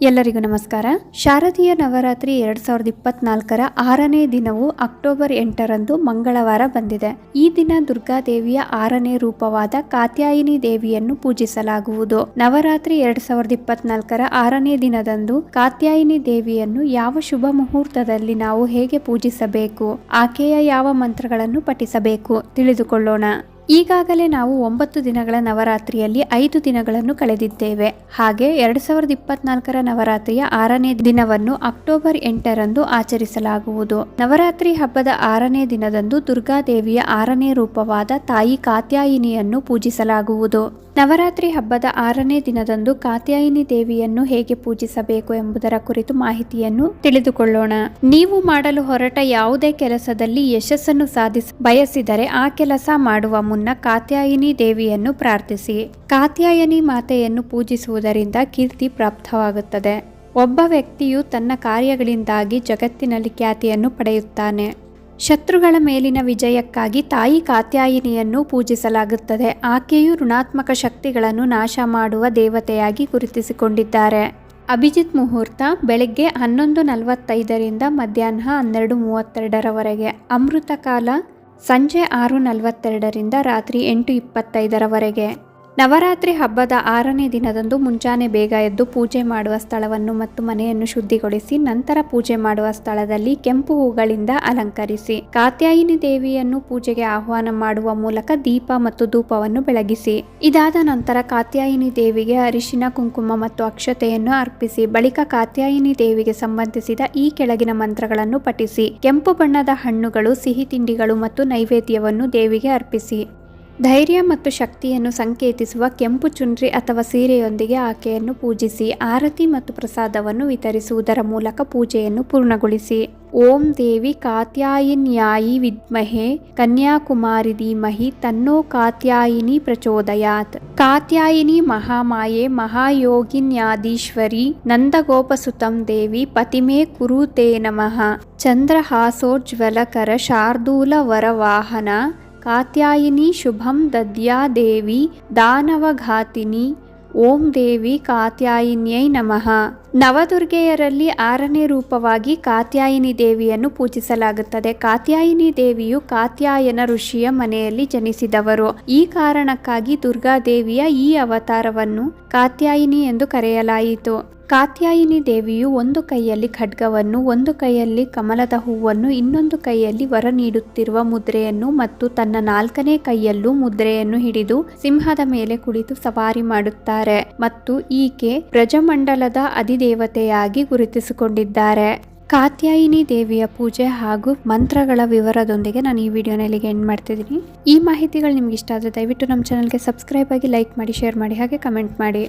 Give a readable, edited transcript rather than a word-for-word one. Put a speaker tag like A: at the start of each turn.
A: ಎಲ್ಲರಿಗೂ ನಮಸ್ಕಾರ. ಶಾರದೀಯ ನವರಾತ್ರಿ 2024ರ 6ನೇ ದಿನವು ಅಕ್ಟೋಬರ್ 8ರಂದು ಮಂಗಳವಾರ ಬಂದಿದೆ. ಈ ದಿನ ದುರ್ಗಾದೇವಿಯ 6ನೇ ರೂಪವಾದ ಕಾತ್ಯಾಯಿನಿ ದೇವಿಯನ್ನು ಪೂಜಿಸಲಾಗುವುದು. ನವರಾತ್ರಿ 2024ರ 6ನೇ ದಿನದಂದು ಕಾತ್ಯಾಯಿನಿ ದೇವಿಯನ್ನು ಯಾವ ಶುಭ ಮುಹೂರ್ತದಲ್ಲಿ ನಾವು ಹೇಗೆ ಪೂಜಿಸಬೇಕು, ಆಕೆಯ ಯಾವ ಮಂತ್ರಗಳನ್ನು ಪಠಿಸಬೇಕು ತಿಳಿದುಕೊಳ್ಳೋಣ. ಈಗಾಗಲೇ ನಾವು 9 ದಿನಗಳ ನವರಾತ್ರಿಯಲ್ಲಿ 5 ದಿನಗಳನ್ನು ಕಳೆದಿದ್ದೇವೆ. ಹಾಗೆ 2024ರ ನವರಾತ್ರಿಯ 6ನೇ ದಿನವನ್ನು ಅಕ್ಟೋಬರ್ 8ರಂದು ಆಚರಿಸಲಾಗುವುದು. ನವರಾತ್ರಿ ಹಬ್ಬದ 6ನೇ ದಿನದಂದು ದುರ್ಗಾದೇವಿಯ 6ನೇ ರೂಪವಾದ ತಾಯಿ ಕಾತ್ಯಾಯಿನಿಯನ್ನು ಪೂಜಿಸಲಾಗುವುದು. ನವರಾತ್ರಿ ಹಬ್ಬದ 6ನೇ ದಿನದಂದು ಕಾತ್ಯಾಯಿನಿ ದೇವಿಯನ್ನು ಹೇಗೆ ಪೂಜಿಸಬೇಕು ಎಂಬುದರ ಕುರಿತು ಮಾಹಿತಿಯನ್ನು ತಿಳಿದುಕೊಳ್ಳೋಣ. ನೀವು ಮಾಡಲು ಹೊರಟ ಯಾವುದೇ ಕೆಲಸದಲ್ಲಿ ಯಶಸ್ಸನ್ನು ಬಯಸಿದರೆ ಆ ಕೆಲಸ ಮಾಡುವ ಮುನ್ನ ಕಾತ್ಯಾಯಿನಿ ದೇವಿಯನ್ನು ಪ್ರಾರ್ಥಿಸಿ. ಕಾತ್ಯಾಯಿನಿ ಮಾತೆಯನ್ನು ಪೂಜಿಸುವುದರಿಂದ ಕೀರ್ತಿ ಪ್ರಾಪ್ತವಾಗುತ್ತದೆ. ಒಬ್ಬ ವ್ಯಕ್ತಿಯು ತನ್ನ ಕಾರ್ಯಗಳಿಂದಾಗಿ ಜಗತ್ತಿನಲ್ಲಿ ಖ್ಯಾತಿಯನ್ನು ಪಡೆಯುತ್ತಾನೆ. ಶತ್ರುಗಳ ಮೇಲಿನ ವಿಜಯಕ್ಕಾಗಿ ತಾಯಿ ಕಾತ್ಯಾಯಿನಿಯನ್ನು ಪೂಜಿಸಲಾಗುತ್ತದೆ. ಆಕೆಯು ಋಣಾತ್ಮಕ ಶಕ್ತಿಗಳನ್ನು ನಾಶ ಮಾಡುವ ದೇವತೆಯಾಗಿ ಗುರುತಿಸಿಕೊಂಡಿದ್ದಾರೆ. ಅಭಿಜಿತ್ ಮುಹೂರ್ತ ಬೆಳಗ್ಗೆ 11:45ರಿಂದ ಮಧ್ಯಾಹ್ನ 12:32ರವರೆಗೆ. ಅಮೃತ ಕಾಲ ಸಂಜೆ 6:42ರಿಂದ ರಾತ್ರಿ 8:25ರವರೆಗೆ. ನವರಾತ್ರಿ ಹಬ್ಬದ 6ನೇ ದಿನದಂದು ಮುಂಜಾನೆ ಬೇಗ ಎದ್ದು ಪೂಜೆ ಮಾಡುವ ಸ್ಥಳವನ್ನು ಮತ್ತು ಮನೆಯನ್ನು ಶುದ್ಧಿಗೊಳಿಸಿ ನಂತರ ಪೂಜೆ ಮಾಡುವ ಸ್ಥಳದಲ್ಲಿ ಕೆಂಪು ಹೂಗಳಿಂದ ಅಲಂಕರಿಸಿ. ಕಾತ್ಯಾಯಿನಿ ದೇವಿಯನ್ನು ಪೂಜೆಗೆ ಆಹ್ವಾನ ಮಾಡುವ ಮೂಲಕ ದೀಪ ಮತ್ತು ಧೂಪವನ್ನು ಬೆಳಗಿಸಿ. ಇದಾದ ನಂತರ ಕಾತ್ಯಾಯಿನಿ ದೇವಿಗೆ ಅರಿಶಿನ, ಕುಂಕುಮ ಮತ್ತು ಅಕ್ಷತೆಯನ್ನು ಅರ್ಪಿಸಿ. ಬಳಿಕ ಕಾತ್ಯಾಯಿನಿ ದೇವಿಗೆ ಸಂಬಂಧಿಸಿದ ಈ ಕೆಳಗಿನ ಮಂತ್ರಗಳನ್ನು ಪಠಿಸಿ. ಕೆಂಪು ಬಣ್ಣದ ಹಣ್ಣುಗಳು, ಸಿಹಿ ತಿಂಡಿಗಳು ಮತ್ತು ನೈವೇದ್ಯವನ್ನು ದೇವಿಗೆ ಅರ್ಪಿಸಿ. ಧೈರ್ಯ ಮತ್ತು ಶಕ್ತಿಯನ್ನು ಸಂಕೇತಿಸುವ ಕೆಂಪು ಚುನ್ರಿ ಅಥವಾ ಸೀರೆಯೊಂದಿಗೆ ಆಕೆಯನ್ನು ಪೂಜಿಸಿ. ಆರತಿ ಮತ್ತು ಪ್ರಸಾದವನ್ನು ವಿತರಿಸುವುದರ ಮೂಲಕ ಪೂಜೆಯನ್ನು ಪೂರ್ಣಗೊಳಿಸಿ. ಓಂ ದೇವಿ ಕಾತ್ಯಾಯಿನ್ಯಾಯಿ ವಿದ್ಮಹೆ ಕನ್ಯಾಕುಮಾರಿ ಧೀಮಹಿ ತನ್ನೋ ಕಾತ್ಯಾಯಿನಿ ಪ್ರಚೋದಯಾತ್. ಕಾತ್ಯಾಯಿನಿ ಮಹಾಮಾಯೆ ಮಹಾಯೋಗಿನ್ಯಾದೀಶ್ವರಿ ನಂದಗೋಪಸುತಂ ದೇವಿ ಪತಿಮೇ ಕುರುತೇ ನಮಃ. ಚಂದ್ರಹಾಸೋಜ್ವಲಕರ ಶಾರ್ದೂಲ ವರವಾಹನ ಕಾತ್ಯಾಯಿನಿ ಶುಭಂ ದದ್ಯಾ ದೇವಿ ದಾನವಘಾತಿನಿ. ಓಂ ದೇವಿ ಕಾತ್ಯಾಯಿನ್ಯೈ ನಮಃ. ನವದುರ್ಗೆಯರಲ್ಲಿ 6ನೇ ರೂಪವಾಗಿ ಕಾತ್ಯಾಯಿನಿ ದೇವಿಯನ್ನು ಪೂಜಿಸಲಾಗುತ್ತದೆ. ಕಾತ್ಯಾಯಿನಿ ದೇವಿಯು ಕಾತ್ಯಾಯನ ಋಷಿಯ ಮನೆಯಲ್ಲಿ ಜನಿಸಿದವರು. ಈ ಕಾರಣಕ್ಕಾಗಿ ದುರ್ಗಾದೇವಿಯ ಈ ಅವತಾರವನ್ನು ಕಾತ್ಯಾಯಿನಿ ಎಂದು ಕರೆಯಲಾಯಿತು. ಕಾತ್ಯಾಯಿನಿ ದೇವಿಯು ಒಂದು ಕೈಯಲ್ಲಿ ಖಡ್ಗವನ್ನು, ಒಂದು ಕೈಯಲ್ಲಿ ಕಮಲದ ಹೂವನ್ನು, ಇನ್ನೊಂದು ಕೈಯಲ್ಲಿ ವರ ನೀಡುತ್ತಿರುವ ಮುದ್ರೆಯನ್ನು ಮತ್ತು ತನ್ನ 4ನೇ ಕೈಯಲ್ಲೂ ಮುದ್ರೆಯನ್ನು ಹಿಡಿದು ಸಿಂಹದ ಮೇಲೆ ಕುಳಿತು ಸವಾರಿ ಮಾಡುತ್ತಾರೆ ಮತ್ತು ಈಕೆ ಬ್ರಜಮಂಡಲದ ಅಧಿದೇವತೆಯಾಗಿ ಗುರುತಿಸಿಕೊಂಡಿದ್ದಾರೆ. ಕಾತ್ಯಾಯಿನಿ ದೇವಿಯ ಪೂಜೆ ಹಾಗೂ ಮಂತ್ರಗಳ ವಿವರದೊಂದಿಗೆ ನಾನು ಈ ವಿಡಿಯೋನ ಇಲ್ಲಿಗೆ ಎಂಡ್ ಮಾಡ್ತಿದ್ದೀನಿ. ಈ ಮಾಹಿತಿಗಳು ನಿಮ್ಗೆ ಇಷ್ಟ ಆದರೆ ದಯವಿಟ್ಟು ನಮ್ಮ ಚಾನಲ್ಗೆ ಸಬ್ಸ್ಕ್ರೈಬ್ ಆಗಿ, ಲೈಕ್ ಮಾಡಿ, ಶೇರ್ ಮಾಡಿ, ಹಾಗೆ ಕಮೆಂಟ್ ಮಾಡಿ.